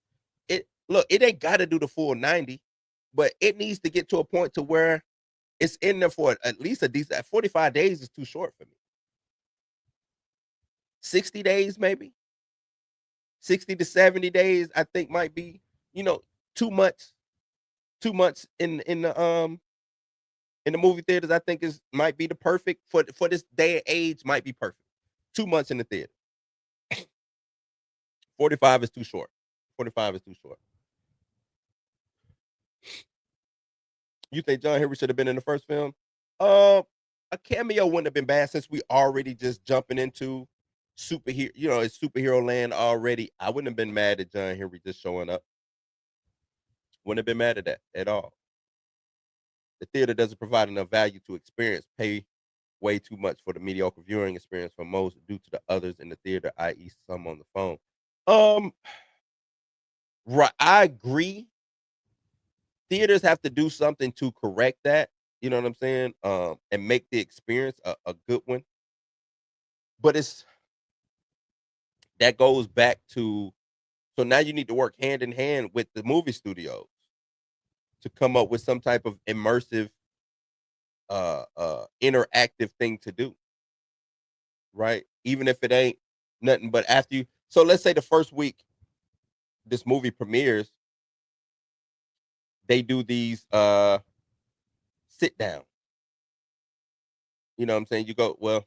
it ain't got to do the full 90, but it needs to get to a point to where it's in there for at least a decent. 45 days is too short for me. 60 days maybe. 60 to 70 days I think might be, 2 months. 2 months in the movie theaters, I think might be the perfect for this day and age, might be perfect. 2 months in the theater. 45 is too short. 45 is too short. You think John Henry should have been in the first film? A cameo wouldn't have been bad since we already just jumping into superhero, it's superhero land already. I wouldn't have been mad at John Henry just showing up. Wouldn't have been mad at that at all. The theater doesn't provide enough value to experience. Pay way too much for the mediocre viewing experience for most due to the others in the theater, i.e., some on the phone. Right, I agree. Theaters have to do something to correct that. You know what I'm saying? And make the experience a good one. But that goes back to, so now you need to work hand in hand with the movie studios to come up with some type of immersive, interactive thing to do. Right? Even if it ain't nothing but after you. So let's say the first week this movie premieres, they do these sit down. You know what I'm saying? You go, well,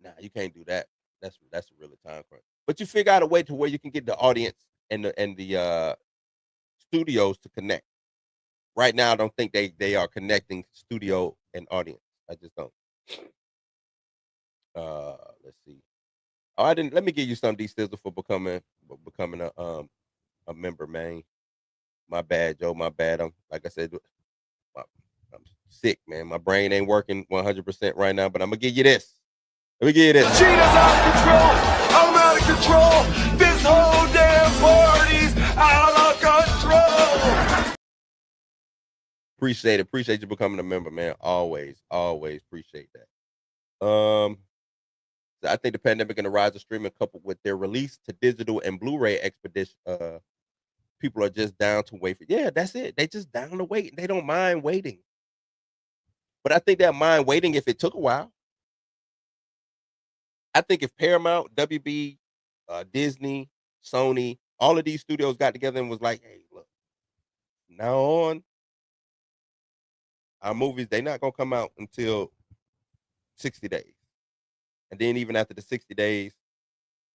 nah, you can't do that. That's a really time crunch. But you figure out a way to where you can get the audience and the studios to connect. Right now, I don't think they are connecting studio and audience. I just don't. Let's see. Oh, I didn't. Let me give you some details for becoming a member, man. My bad, Joe. My bad. I'm like I said, I'm sick, man. My brain ain't working 100% right now. But I'm gonna give you this. Let me give you this. Cheetah's out of control. I'm out of control. This whole damn party's out of control. Appreciate it. Appreciate you becoming a member, man. Always appreciate that. I think the pandemic and the rise of streaming, coupled with their release to digital and Blu-ray expedition, people are just down to wait for. Yeah, that's it. They just down to wait. They don't mind waiting. But I think they mind waiting if it took a while. I think if Paramount, WB, Disney, Sony, all of these studios got together and was like, "Hey, look, now on, our movies they not gonna come out until 60 days, and then even after the 60 days,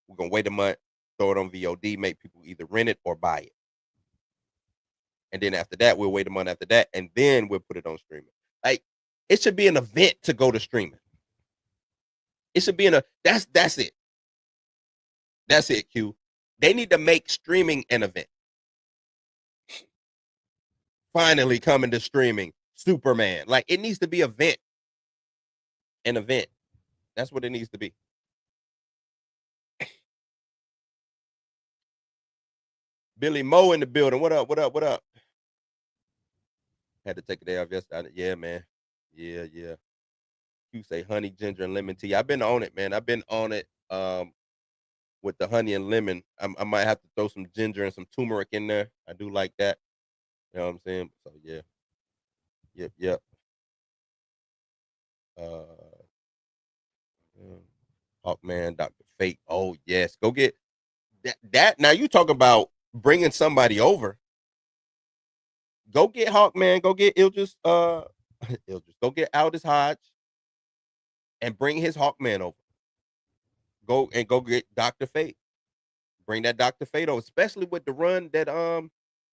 we're gonna wait a month, throw it on VOD, make people either rent it or buy it, and then after that, we'll wait a month after that, and then we'll put it on streaming. Like it should be an event to go to streaming. It should be that's it. That's it, Q. They need to make streaming an event. Finally coming to streaming. Superman. Like it needs to be an event. That's what it needs to be. Billy Moe in the building. What up? Had to take a day off yesterday. Yeah, man. Yeah. You say honey, ginger, and lemon tea. I've been on it, man. I've been on it with the honey and lemon. I might have to throw some ginger and some turmeric in there. I do like that. You know what I'm saying? So yeah. Yep. Hawkman, Dr. Fate. Oh yes. Go get that. Now you talk about bringing somebody over. Go get Hawkman. Go get Idris. Idris. Go get Aldous Hodge and bring his Hawkman over. Go get Dr. Fate. Bring that Dr. Fate over, especially with the run that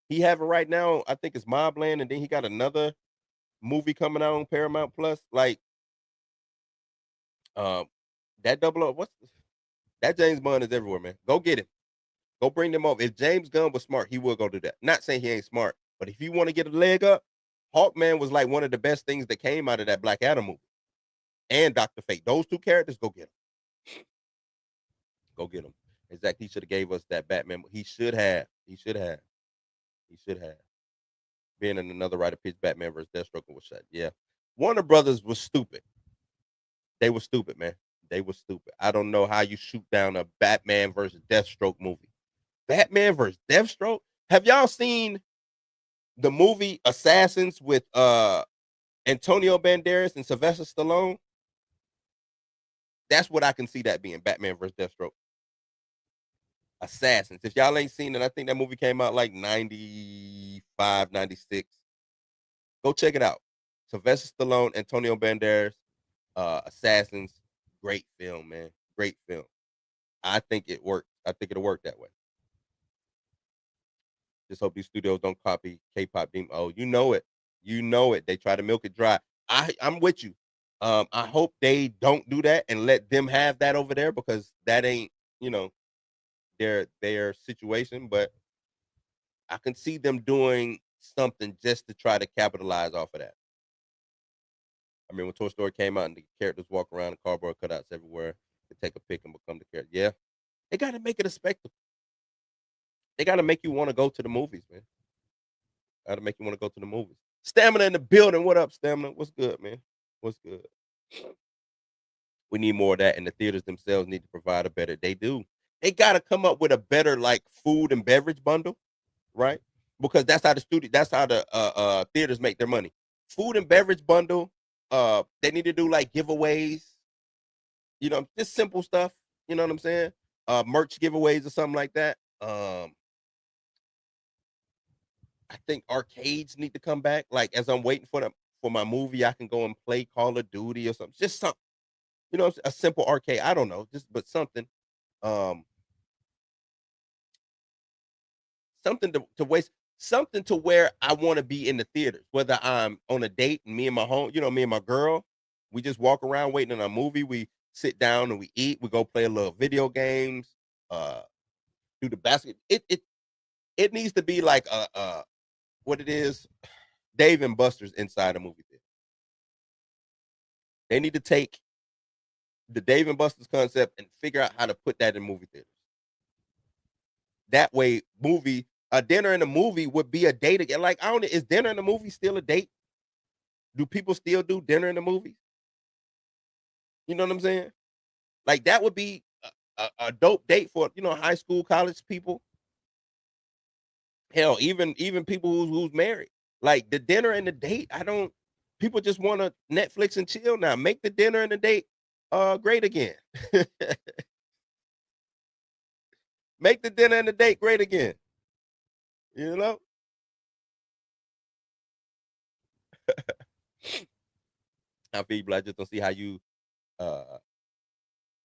he having right now. I think it's Mobland, and then he got another movie coming out on Paramount Plus. Like that double up. That James Bond is everywhere, man. Go get him. Go bring them over. If James Gunn was smart, he will go do that. Not saying he ain't smart, but if you want to get a leg up, Hawkman was like one of the best things that came out of that Black Adam movie. And Dr. Fate. Those two characters, go get them. Go get them. Exactly. He should have gave us that Batman. He should have. Being in another writer pitch Batman versus Deathstroke was shut. Yeah. Warner Brothers was stupid. They were stupid, man. They were stupid. I don't know how you shoot down a Batman versus Deathstroke movie. Batman versus Deathstroke? Have y'all seen the movie Assassins with Antonio Banderas and Sylvester Stallone? That's what I can see that being, Batman versus Deathstroke. Assassins. If y'all ain't seen it, I think that movie came out like 95, 96. Go check it out. Sylvester Stallone, Antonio Banderas, Assassins. Great film, man. Great film. I think it worked. I think it'll work that way. Just hope these studios don't copy K-pop Demon. Oh, you know it. You know it. They try to milk it dry. I'm with you. I hope they don't do that and let them have that over there, because that ain't, their situation. But I can see them doing something just to try to capitalize off of that. I mean, when Toy Story came out and the characters walk around and cardboard cutouts everywhere to take a pic and become the character. Yeah, they got to make it a spectacle. They got to make you want to go to the movies, man. Got to make you want to go to the movies. Stamina in the building. What up, Stamina? What's good, man? What's good? We need more of that, and the theaters themselves need to provide a better. They do. They got to come up with a better, like, food and beverage bundle, right? Because that's how the theaters make their money. Food and beverage bundle. They need to do like giveaways, just simple stuff. You know what I'm saying? Merch giveaways or something like that. I think arcades need to come back. Like, as I'm waiting for my movie, I can go and play Call of Duty or something. Just something, a simple arcade. I don't know, but something. Something to waste. Something to where I want to be in the theaters, whether I'm on a date and me and my girl, we just walk around waiting on a movie. We sit down and we eat. We go play a little video games. Do the basket. It needs to be like what it is, Dave and Buster's inside a movie theater. They need to take the Dave and Buster's concept and figure out how to put that in movie theaters. That way, a dinner and a movie would be a date again. Like, I don't know, is dinner and a movie still a date? Do people still do dinner and a movie? You know what I'm saying? Like, that would be a dope date for, high school, college people. Hell, even people who's married. Like, the dinner and the date, people just want to Netflix and chill now. Make the dinner and the date great again. Make the dinner and the date great again. Now, people, I just don't see how you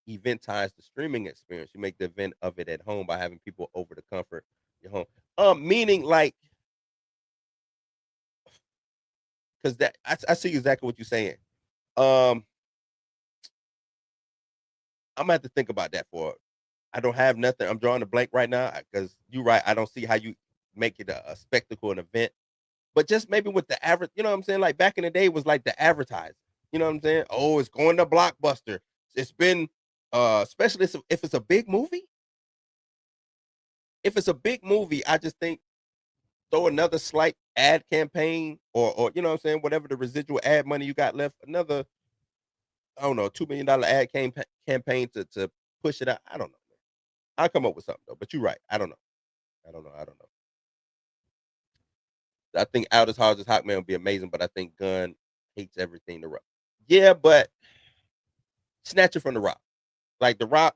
eventize the streaming experience. You make the event of it at home by having people over the comfort of your home. Meaning, like, because that I see exactly what you're saying. I'm gonna have to think about that for. I don't have nothing. I'm drawing a blank right now because you're right. I don't see how you make it a spectacle, an event. But just maybe with the average, you know what I'm saying? Like, back in the day, it was like the advertising. You know what I'm saying? Oh, it's going to Blockbuster. It's been, especially if it's a big movie. If it's a big movie, I just think throw another slight ad campaign or you know what I'm saying, whatever the residual ad money you got left, another, I don't know, $2 million ad campaign to push it out. I don't know. I'll come up with something though. But you're right. I don't know. I think Out as Hard as Hawkman would be amazing, but I think Gunn hates everything The Rock. Yeah, but snatch it from The Rock. Like, The Rock,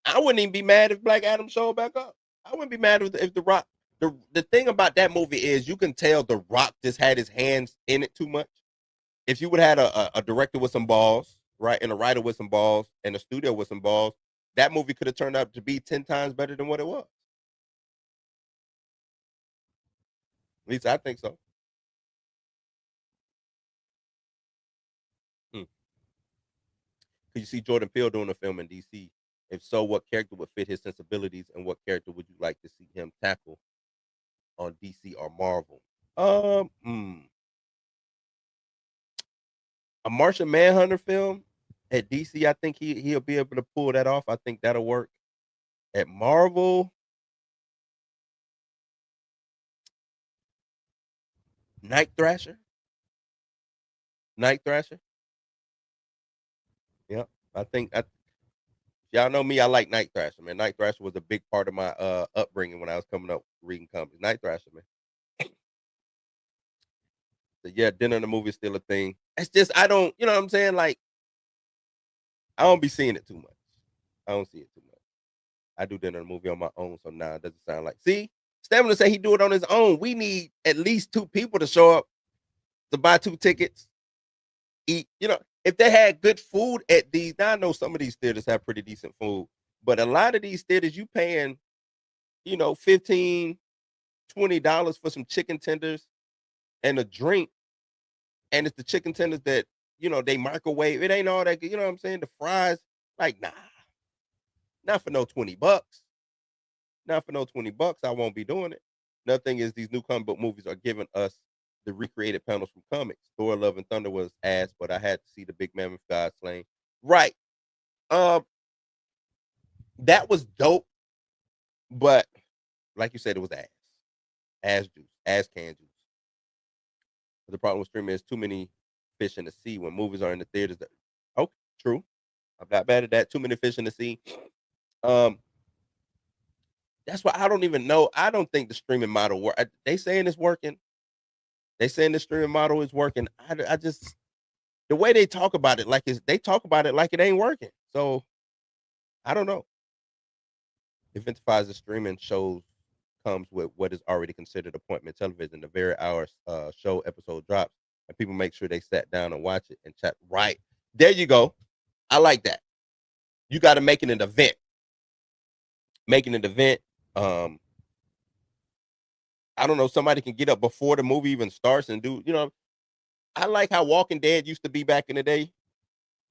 I wouldn't even be mad if Black Adam showed back up. I wouldn't be mad if The Rock. The thing about that movie is you can tell The Rock just had his hands in it too much. If you would have had a director with some balls, right, and a writer with some balls, and a studio with some balls, that movie could have turned out to be 10 times better than what it was. At least I think so. Could you see Jordan Peele doing a film in DC? If so, what character would fit his sensibilities, and what character would you like to see him tackle on DC or Marvel? A Martian Manhunter film at DC, I think he'll be able to pull that off. I think that'll work. At Marvel, Night Thrasher. Night Thrasher. Yep. Y'all know me. I like Night Thrasher, man. Night Thrasher was a big part of my upbringing when I was coming up reading comics. Night Thrasher, man. So yeah, dinner in the movie is still a thing. It's just I don't, you know what I'm saying? Like I don't be seeing it too much. I don't see it too much. I do dinner in the movie on my own, so now it doesn't sound like. See, Stamina say he do it on his own. We need at least 2 people to show up to buy 2 tickets. Eat, you know, if they had good food at these, now I know some of these theaters have pretty decent food, but a lot of these theaters you paying, you know, $15-$20 for some chicken tenders and a drink, and it's the chicken tenders that, you know, they microwave. It ain't all that good, you know what I'm saying? The fries, like, nah, not for no $20. Not for no $20. I won't be doing it. Another thing is these new comic book movies are giving us the recreated panels from comics. Thor: Love and Thunder was ass, but I had to see the big mammoth God slain. Right. Um, that was dope, but like you said, it was ass. Ass juice. Ass can juice. The problem with streaming is too many fish in the sea when movies are in the theaters. Oh, true. I'm not bad at that. Too many fish in the sea. Um, that's why I don't even know. I don't think the streaming model work. They saying it's working. They saying the streaming model is working. I just the way they talk about it, they talk about it like it ain't working. So I don't know. Eventifies the streaming shows comes with what is already considered appointment television. The very hour show episode drops, and people make sure they sat down and watch it and chat. Right there, you go. I like that. You got to make it an event. Making an event. I don't know. Somebody can get up before the movie even starts and do. You know, I like how Walking Dead used to be back in the day.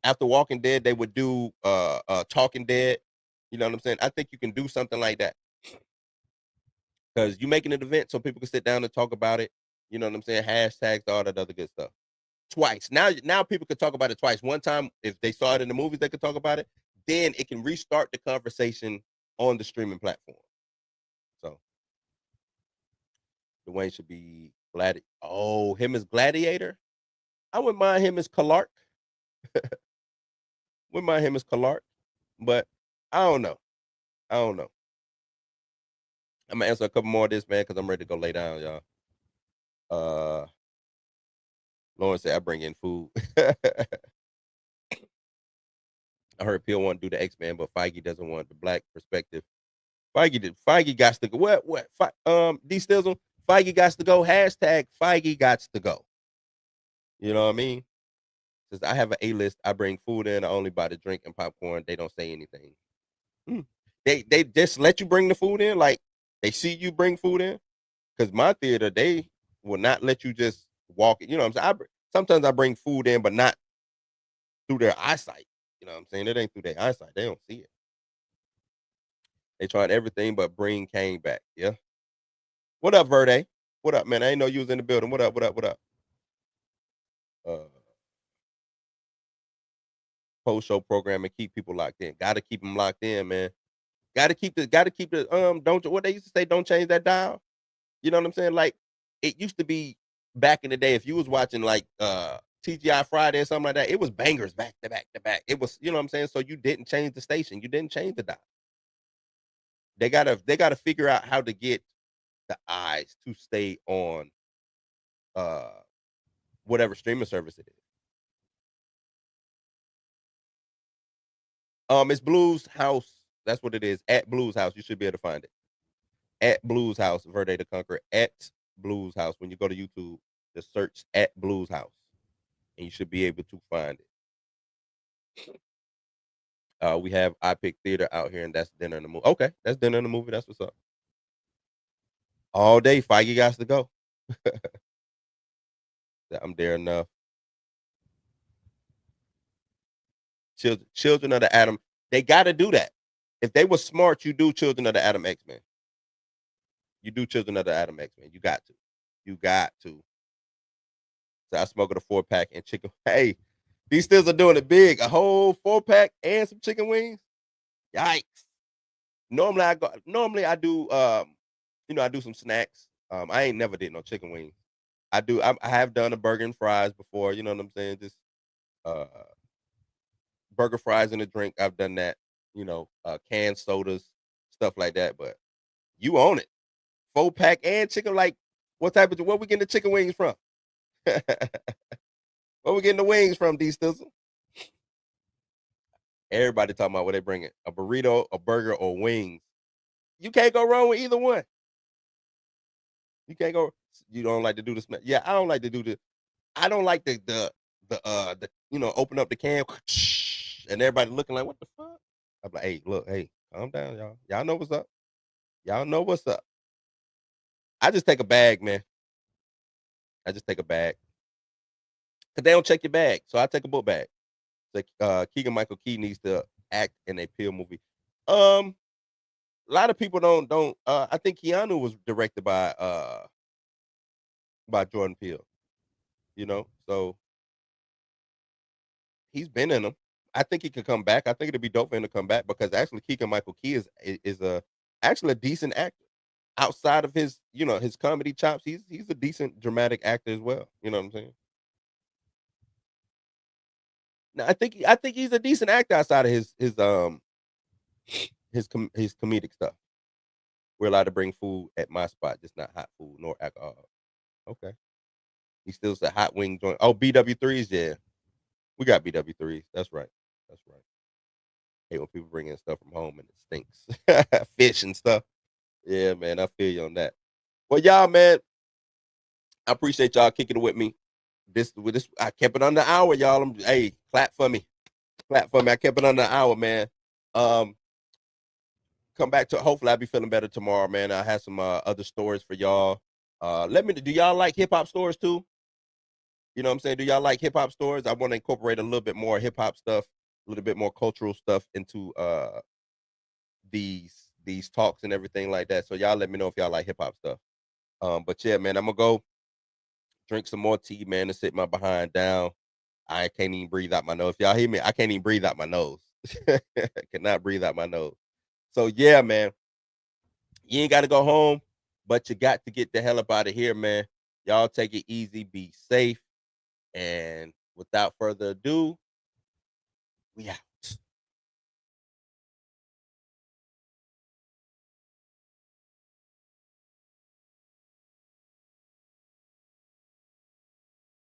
After Walking Dead, they would do Talking Dead. You know what I'm saying? I think you can do something like that because you making an event so people can sit down and talk about it. You know what I'm saying? Hashtags, all that other good stuff. Twice. Now people could talk about it twice. One time, if they saw it in the movies, they could talk about it. Then it can restart the conversation on the streaming platform. So Dwayne should be him as Gladiator. I wouldn't mind him as Clark. Wouldn't mind him as Clark, but I don't know. I don't know. I'm gonna answer a couple more of this, man, because I'm ready to go lay down, y'all. Lauren said I bring in food. I heard Peel want to do the X-Men, but Feige doesn't want the black perspective. Feige got to go. What? D Stizzle, Feige got to go. Hashtag Feige got to go. You know what I mean? Says I have an A-list. I bring food in. I only buy the drink and popcorn. They don't say anything. They just let you bring the food in. Like they see you bring food in. Because my theater, they will not let you just walk. You know what I'm saying? Sometimes I bring food in, but not through their eyesight. You know what I'm saying? It ain't through their eyesight. They don't see it. They tried everything but bring Kane back. Yeah. What up, Verde? What up, man? I ain't know you was in the building. What up? What up? What up? Post-show program and keep people locked in. Got to keep them locked in, man. Got to keep the. Don't what they used to say. Don't change that dial. You know what I'm saying? Like it used to be back in the day. If you was watching like TGI Friday or something like that, it was bangers back to back to back. It was, you know what I'm saying? So you didn't change the station. You didn't change the dial. They gotta figure out how to get the eyes to stay on whatever streaming service it is. It's Blues House. That's what it is. At Blues House. You should be able to find it. At Blues House, Verde the Conqueror. At Blues House. When you go to YouTube, just search at Blues House. And you should be able to find it. We have I Pick Theater out here, and that's dinner in the movie. Okay, that's dinner in the movie. That's what's up. All day, Feige got to go. I'm there enough. Children of the Atom. They got to do that. If they were smart, you do Children of the Atom X-Men. You do Children of the Atom X-Men. You got to. You got to. So I smoked a 4-pack and chicken. Hey, these stills are doing it big. A whole 4-pack and some chicken wings. Yikes. Normally I do I do some snacks. I ain't never did no chicken wings. I have done a burger and fries before. You know what I'm saying? Just uh, burger, fries, and a drink. I've done that. Canned sodas, stuff like that. But you own it. 4-pack and chicken. Like, where we getting the chicken wings from? Where we getting the wings from, D Stizzle? Everybody talking about where they bring it. A burrito, a burger, or wings. You can't go wrong with either one. You can't go. You don't like to do this. Yeah, I don't like to do the. I don't like the open up the can and everybody looking like, what the fuck? I'm like, hey, look, hey, calm down, y'all. Y'all know what's up. Y'all know what's up. I just take a bag, man. I just take a bag. Cause they don't check your bag. So I take a book bag. Like Keegan Michael Key needs to act in a Peele movie. A lot of people don't I think Keanu was directed by Jordan Peele, so he's been in them. I think he could come back. I think it'd be dope for him to come back because actually Keegan Michael Key is actually a decent actor. Outside of his comedy chops, he's a decent dramatic actor as well. You know what I'm saying? Now, I think he's a decent actor outside of his comedic stuff. We're allowed to bring food at my spot, just not hot food nor alcohol. Okay. He still said hot wing joint. Oh, BW3s, yeah. We got BW3s. That's right. That's right. Hate when people bring in stuff from home and it stinks. Fish and stuff. Yeah, man. I feel you on that. Well, y'all, man, I appreciate y'all kicking it with me. This I kept it under an hour, y'all. Hey, clap for me. Clap for me. I kept it under an hour, man. Come back to hopefully I'll be feeling better tomorrow, man. I have some other stories for y'all. Do y'all like hip hop stories too? You know what I'm saying? Do y'all like hip hop stories? I want to incorporate a little bit more hip hop stuff, a little bit more cultural stuff into these talks and everything like that. So y'all let me know if y'all like hip hop stuff. But yeah, man, I'm gonna go drink some more tea, man, and sit my behind down. I can't even breathe out my nose. If y'all hear me, I can't even breathe out my nose. I cannot breathe out my nose. So yeah, man, you ain't got to go home, but you got to get the hell up out of here, man. Y'all take it easy, be safe, and without further ado, we out.